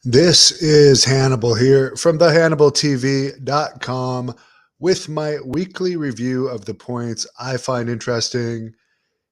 This is Hannibal here from thehannibaltv.com with my weekly review of the points I find interesting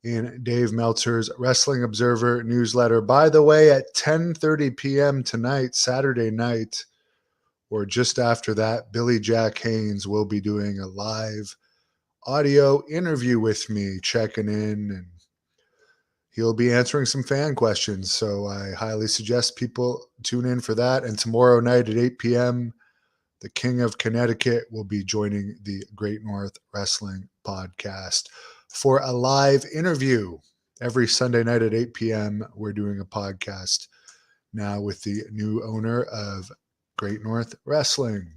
in Dave Meltzer's Wrestling Observer newsletter. By the way, at 10:30 p.m. tonight, Saturday night, or just after that, Billy Jack Haynes will be doing a live audio interview with me, checking in, and he'll be answering some fan questions. So I highly suggest people tune in for that. And tomorrow night at 8 p.m., the King of Connecticut will be joining the Great North Wrestling podcast for a live interview. Every Sunday night at 8 p.m., we're doing a podcast now with the new owner of Great North Wrestling.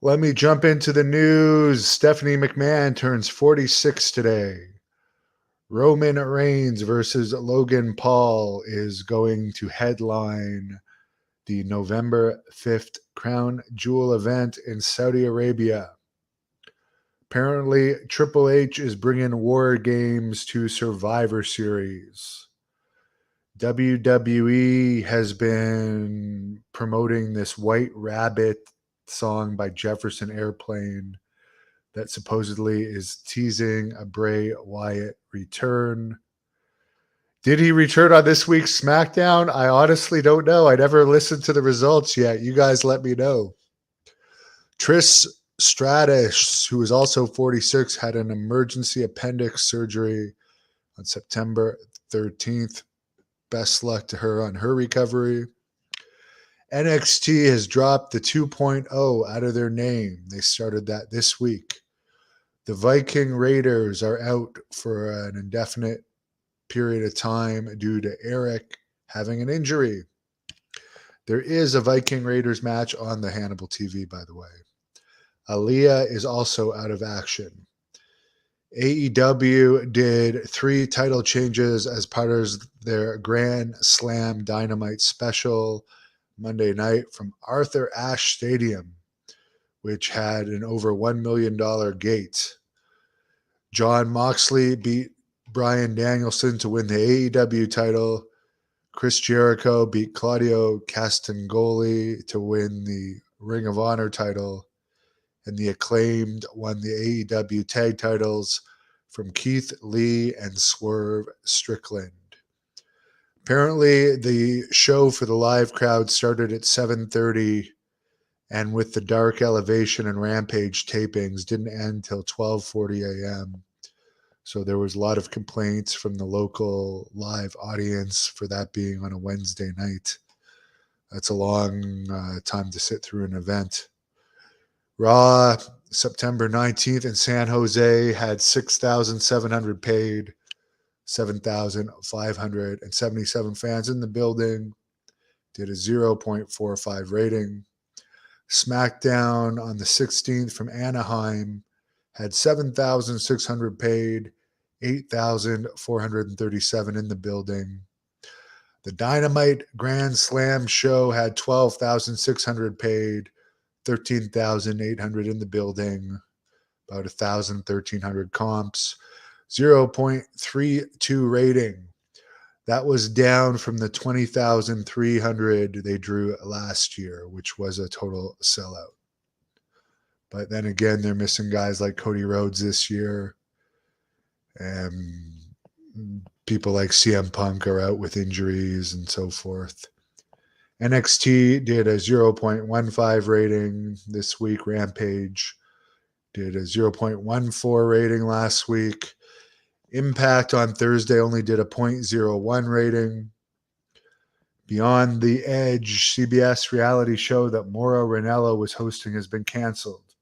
Let me jump into the news. Stephanie McMahon turns 46 today. Roman Reigns versus Logan Paul is going to headline the November 5th Crown Jewel event in Saudi Arabia. Apparently, Triple H is bringing War Games to Survivor Series. WWE has been promoting this White Rabbit song by Jefferson Airplane that supposedly is teasing a Bray Wyatt return. Did he return on this week's SmackDown? I honestly don't know. I never listened to the results yet. You guys let me know. Trish Stratus, who is also 46, had an emergency appendix surgery on September 13th. Best luck to her on her recovery. NXT has dropped the 2.0 out of their name. They started that this week. The Viking Raiders are out for an indefinite period of time due to Eric having an injury. There is a Viking Raiders match on the Hannibal TV, by the way. Aaliyah is also out of action. AEW did 3 title changes as part of their Grand Slam Dynamite special Monday night from Arthur Ashe Stadium, which had an over $1 million gate. Jon Moxley beat Bryan Danielson to win the AEW title. Chris Jericho beat Claudio Castagnoli to win the Ring of Honor title. And the Acclaimed won the AEW tag titles from Keith Lee and Swerve Strickland. Apparently, the show for the live crowd started at 7:30, and with the Dark Elevation and Rampage tapings, didn't end till 12:40 a.m. So there was a lot of complaints from the local live audience for that being on a Wednesday night. That's a long time to sit through an event. Raw, September 19th in San Jose had 6,700 paid, 7,577 fans in the building, did a 0.45 rating. SmackDown on the 16th from Anaheim had 7,600 paid, 8,437 in the building. The Dynamite Grand Slam show had 12,600 paid, 13,800 in the building, about 1,300 comps, 0.32 rating. That was down from the 20,300 they drew last year, which was a total sellout. But then again, they're missing guys like Cody Rhodes this year. And people like CM Punk are out with injuries and so forth. NXT did a 0.15 rating this week. Rampage did a 0.14 rating last week. Impact on Thursday only did a 0.01 rating. Beyond the Edge, CBS reality show that Mauro Ranallo was hosting has been canceled.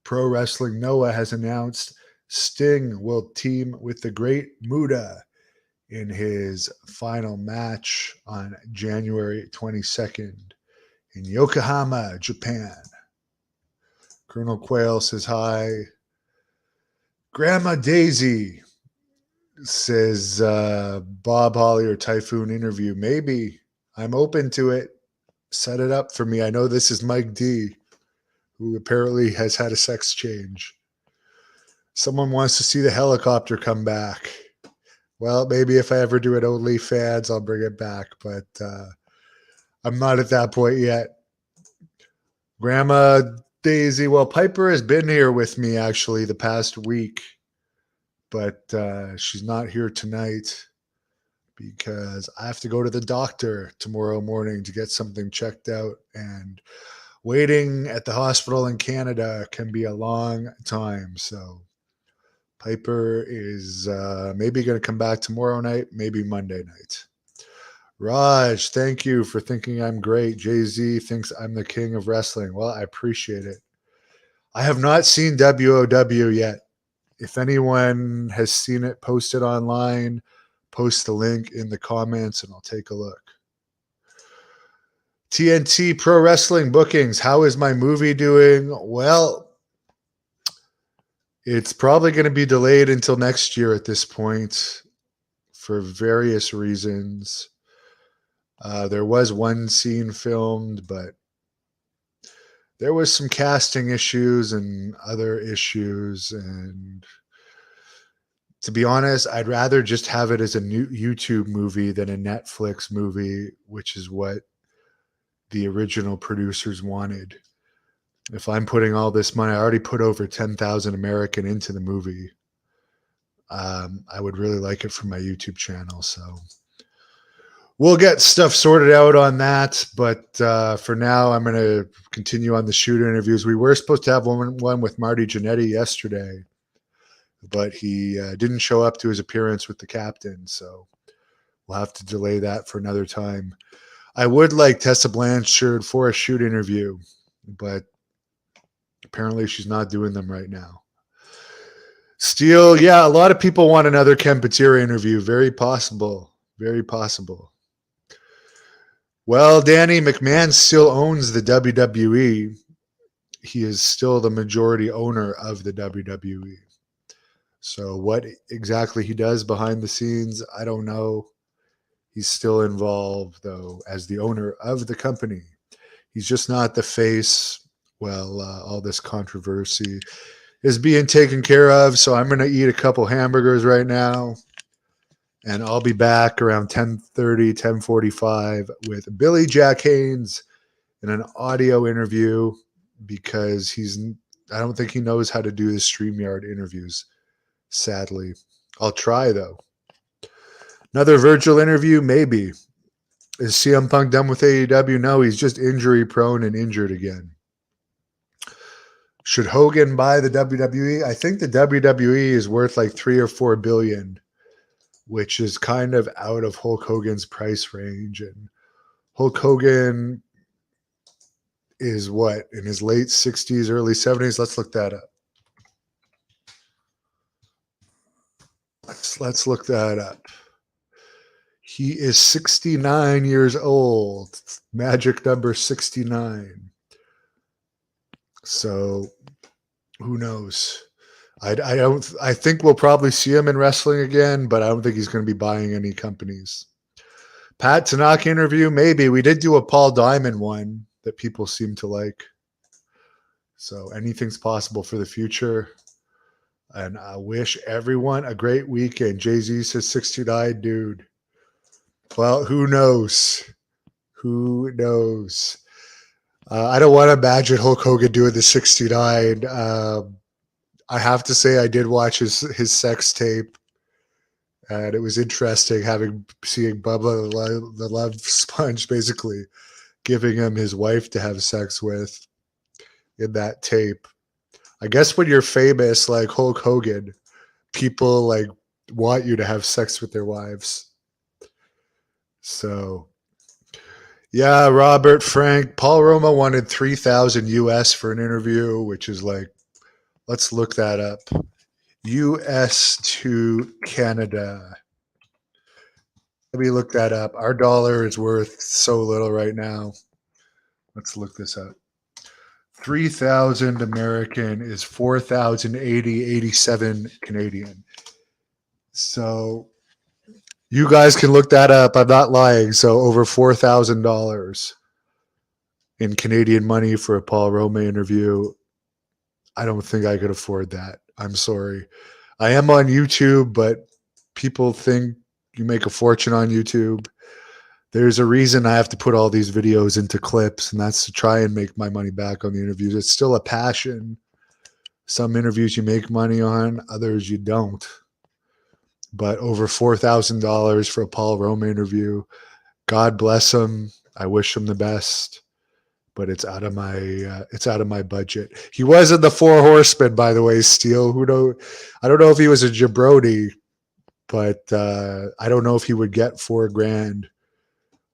Pro Wrestling Noah has announced Sting will team with the Great Muta in his final match on January 22nd in Yokohama, Japan. Colonel Quayle says hi. Grandma Daisy says Bob Holly or Typhoon interview. Maybe. I'm open to it. Set it up for me. I know this is Mike D, who apparently has had a sex change. Someone wants to see the helicopter come back. Well, maybe if I ever do an OnlyFans, I'll bring it back. But I'm not at that point yet. Grandma Daisy, well, Piper has been here with me actually the past week, but she's not here tonight because I have to go to the doctor tomorrow morning to get something checked out. And waiting at the hospital in Canada can be a long time. So Piper is maybe going to come back tomorrow night, maybe Monday night. Raj, thank you for thinking I'm great. Jay-Z thinks I'm the king of wrestling. Well, I appreciate it. I have not seen WOW yet. If anyone has seen it, post it online, post the link in the comments, and I'll take a look. TNT Pro Wrestling bookings. How is my movie doing? Well, it's probably going to be delayed until next year at this point for various reasons. There was one scene filmed, but there was some casting issues and other issues. And to be honest, I'd rather just have it as a new YouTube movie than a Netflix movie, which is what the original producers wanted. If I'm putting all this money, I already put over 10,000 American into the movie. I would really like it for my YouTube channel. So we'll get stuff sorted out on that. But for now, I'm going to continue on the shooter interviews. We were supposed to have one with Marty Jannetty yesterday, but he didn't show up to his appearance with the captain. So we'll have to delay that for another time. I would like Tessa Blanchard for a shoot interview, but apparently she's not doing them right now. Steele, yeah, a lot of people want another Ken Patera interview. Very possible. Very possible. Well, Danny McMahon still owns the WWE. He is still the majority owner of the WWE. So what exactly he does behind the scenes, I don't know. He's still involved, though, as the owner of the company. He's just not the face. Well, all this controversy is being taken care of. So I'm going to eat a couple hamburgers right now. And I'll be back around 10:30, 10:45 with Billy Jack Haynes in an audio interview because I don't think he knows how to do the StreamYard interviews, sadly. I'll try, though. Another Virgil interview? Maybe. Is CM Punk done with AEW? No, he's just injury prone and injured again. Should Hogan buy the WWE? I think the WWE is worth like 3 or 4 billion, which is kind of out of Hulk Hogan's price range. And Hulk Hogan is what, in his late 60s, early 70s? Let's look that up. Let's look that up. He is 69 years old. Magic number 69. So who knows? I think we'll probably see him in wrestling again, but I don't think he's going to be buying any companies. Pat Tanaka interview? Maybe. We did do a Paul Diamond one that people seem to like. So anything's possible for the future. And I wish everyone a great weekend. Jay-Z says 69, dude. Well, who knows? Who knows? I don't want to imagine Hulk Hogan doing the 69. I have to say I did watch his sex tape, and it was interesting seeing Bubba the Love Sponge basically giving him his wife to have sex with in that tape. I guess when you're famous like Hulk Hogan, people like want you to have sex with their wives. So, yeah, Robert Frank, Paul Roma wanted 3,000 US for an interview, which is like, let's look that up. US to Canada. Let me look that up. Our dollar is worth so little right now. Let's look this up. 3,000 American is 4,080.87 Canadian. So you guys can look that up. I'm not lying. So over $4,000 in Canadian money for a Paul Roma interview. I don't think I could afford that. I'm sorry. I am on YouTube, but people think you make a fortune on YouTube. there's a reason I have to put all these videos into clips, and that's to try and make my money back on the interviews. It's still a passion. Some interviews you make money on, others you don't. But over $4,000 for a Paul Roma interview. God bless him. I wish him the best. But it's out of my budget. He was in the Four Horsemen, by the way, Steele. I don't know if he was a jabroni, but I don't know if he would get $4,000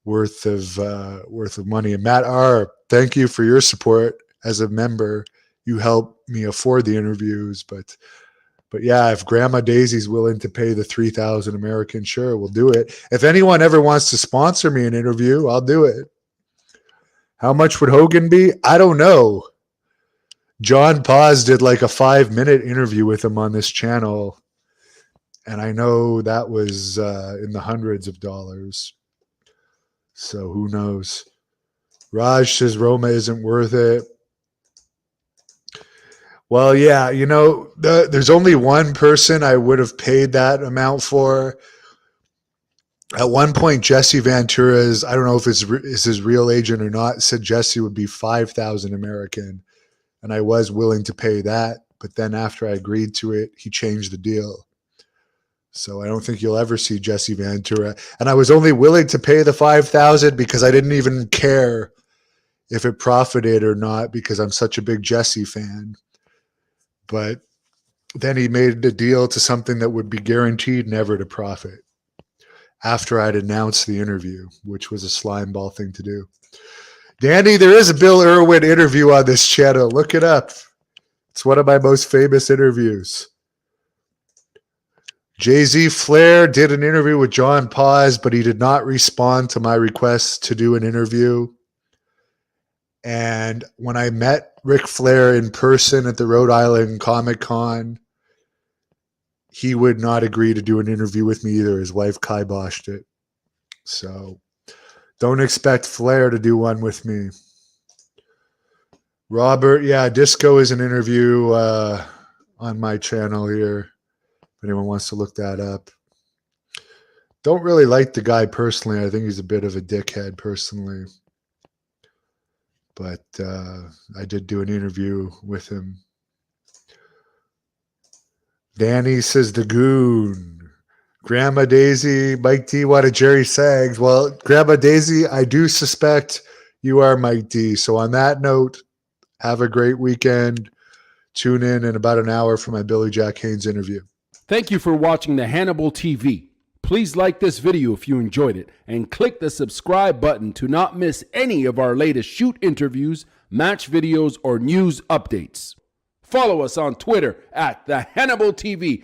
worth of money. And Matt R., thank you for your support as a member. You helped me afford the interviews, but yeah, if Grandma Daisy's willing to pay the $3,000 American, sure, we'll do it. If anyone ever wants to sponsor me an interview, I'll do it. How much would Hogan be? I don't know. John Paz did like a 5-minute interview with him on this channel, and I know that was in the hundreds of dollars. So who knows? Raj says Roma isn't worth it. Well, yeah, there's only one person I would have paid that amount for. At one point, Jesse Ventura's, I don't know if it's his real agent or not, said Jesse would be $5,000 American, and I was willing to pay that. But then after I agreed to it, he changed the deal. So I don't think you'll ever see Jesse Ventura. And I was only willing to pay the $5,000 because I didn't even care if it profited or not, because I'm such a big Jesse fan. But then he made a deal to something that would be guaranteed never to profit after I'd announced the interview, which was a slime ball thing to do. Danny, there is a Bill Irwin interview on this channel. Look it up. It's one of my most famous interviews. Jay-Z Flair did an interview with John Paz, but he did not respond to my request to do an interview. And when I met Ric Flair in person at the Rhode Island Comic-Con, he would not agree to do an interview with me either. His wife kiboshed it. So don't expect Flair to do one with me. Robert, yeah, Disco is an interview on my channel here. If anyone wants to look that up. Don't really like the guy personally. I think he's a bit of a dickhead personally. But I did do an interview with him. Danny says the Goon. Grandma Daisy, Mike D wanted Jerry Sags. Well, Grandma Daisy, I do suspect you are Mike D. So on that note, have a great weekend. Tune in about an hour for my Billy Jack Haynes interview. Thank you for watching the Hannibal TV. Please like this video if you enjoyed it and click the subscribe button to not miss any of our latest shoot interviews, match videos, or news updates. Follow us on Twitter at the Hannibal TV